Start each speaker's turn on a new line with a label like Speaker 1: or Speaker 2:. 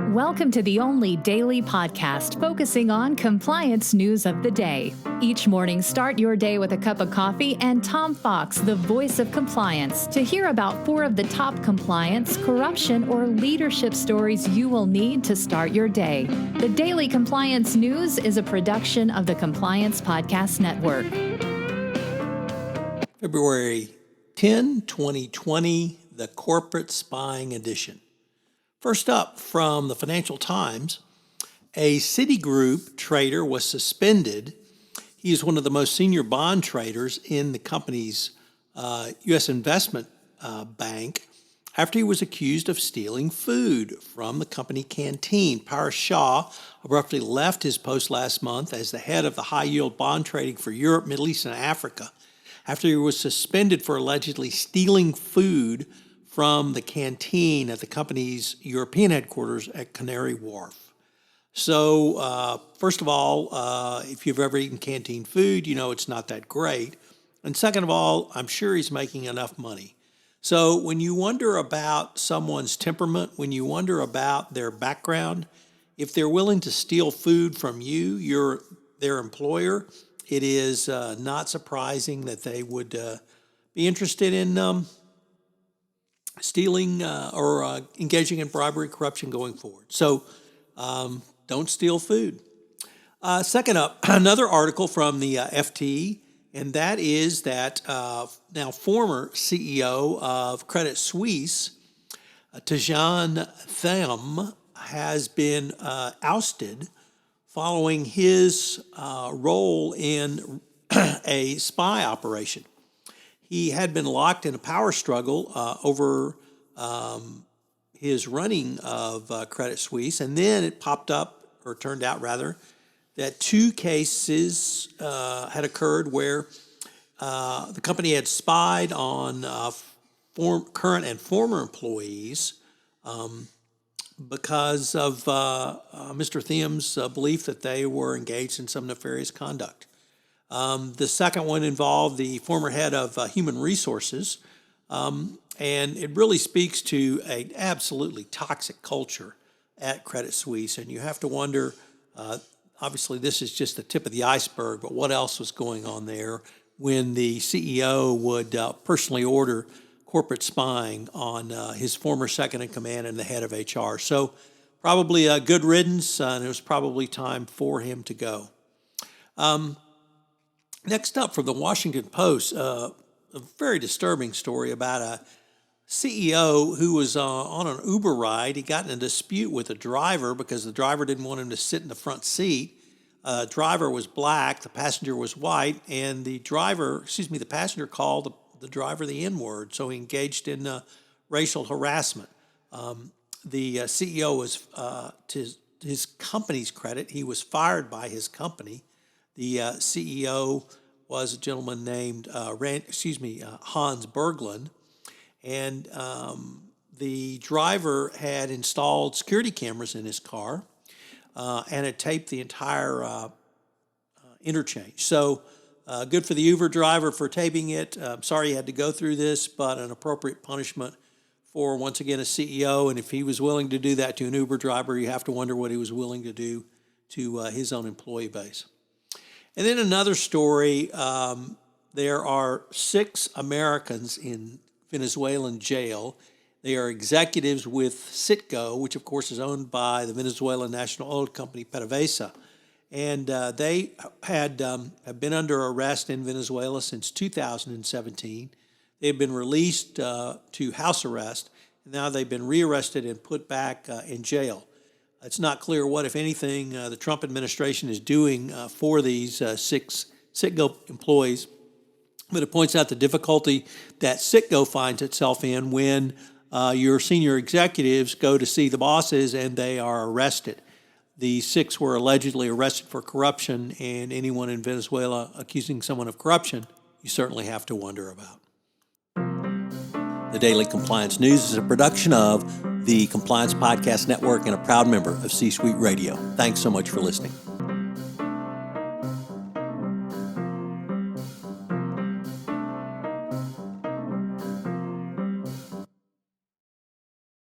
Speaker 1: Welcome to the only daily podcast focusing on compliance news of the day. Each morning, start your day with a cup of coffee and Tom Fox, the voice of compliance, to hear about 4 of the top compliance, corruption, or leadership stories you will need to start your day. The Daily Compliance News is a production of the Compliance Podcast Network.
Speaker 2: February 10, 2020, the Corporate Spying Edition. First up, from the Financial Times, a CitiGroup trader was suspended. He is one of the most senior bond traders in the company's U.S. investment bank after he was accused of stealing food from the company Canteen. Paresh Shah abruptly left his post last month as the head of the high-yield bond trading for Europe, Middle East, and Africa after he was suspended for allegedly stealing food from the canteen at the company's European headquarters at Canary Wharf. So, first of all, if you've ever eaten canteen food, you know it's not that great. And second of all, I'm sure he's making enough money. So when you wonder about someone's temperament, when you wonder about their background, if they're willing to steal food from you, their employer, it is not surprising that they would be interested in stealing or engaging in bribery, corruption going forward. So don't steal food. Second up, another article from the FT, and that is that now former CEO of Credit Suisse, Tidjane Thiam, has been ousted following his role in a spy operation. He had been locked in a power struggle over his running of Credit Suisse, and then it popped up, or turned out rather, that 2 cases had occurred where the company had spied on current and former employees because of Mr. Thiam's belief that they were engaged in some nefarious conduct. The second one involved the former head of human resources, and it really speaks to an absolutely toxic culture at Credit Suisse. And you have to wonder, obviously this is just the tip of the iceberg, but what else was going on there when the CEO would personally order corporate spying on his former second-in-command and the head of HR. So probably a good riddance, and it was probably time for him to go. Next up, from the Washington Post, a very disturbing story about a CEO who was on an Uber ride. He got in a dispute with a driver because the driver didn't want him to sit in the front seat. The driver was black, the passenger was white, and the passenger called the driver the N-word, so he engaged in racial harassment. The CEO was, to his company's credit, he was fired by his company. The CEO was a gentleman named Hans Berglund, and the driver had installed security cameras in his car and had taped the entire interchange. So good for the Uber driver for taping it. I'm sorry he had to go through this, but an appropriate punishment for, once again, a CEO. And if he was willing to do that to an Uber driver, you have to wonder what he was willing to do to his own employee base. And then another story, there are 6 Americans in Venezuelan jail. They are executives with Citgo, which of course is owned by the Venezuelan national oil company PDVSA. And they have been under arrest in Venezuela since 2017. They've been released to house arrest, and now they've been rearrested and put back in jail. It's not clear what, if anything, the Trump administration is doing for these 6 Citgo employees, but it points out the difficulty that Citgo finds itself in when your senior executives go to see the bosses and they are arrested. The 6 were allegedly arrested for corruption, and anyone in Venezuela accusing someone of corruption, you certainly have to wonder about. The Daily Compliance News is a production of the Compliance Podcast Network and a proud member of C-Suite Radio. Thanks so much for listening.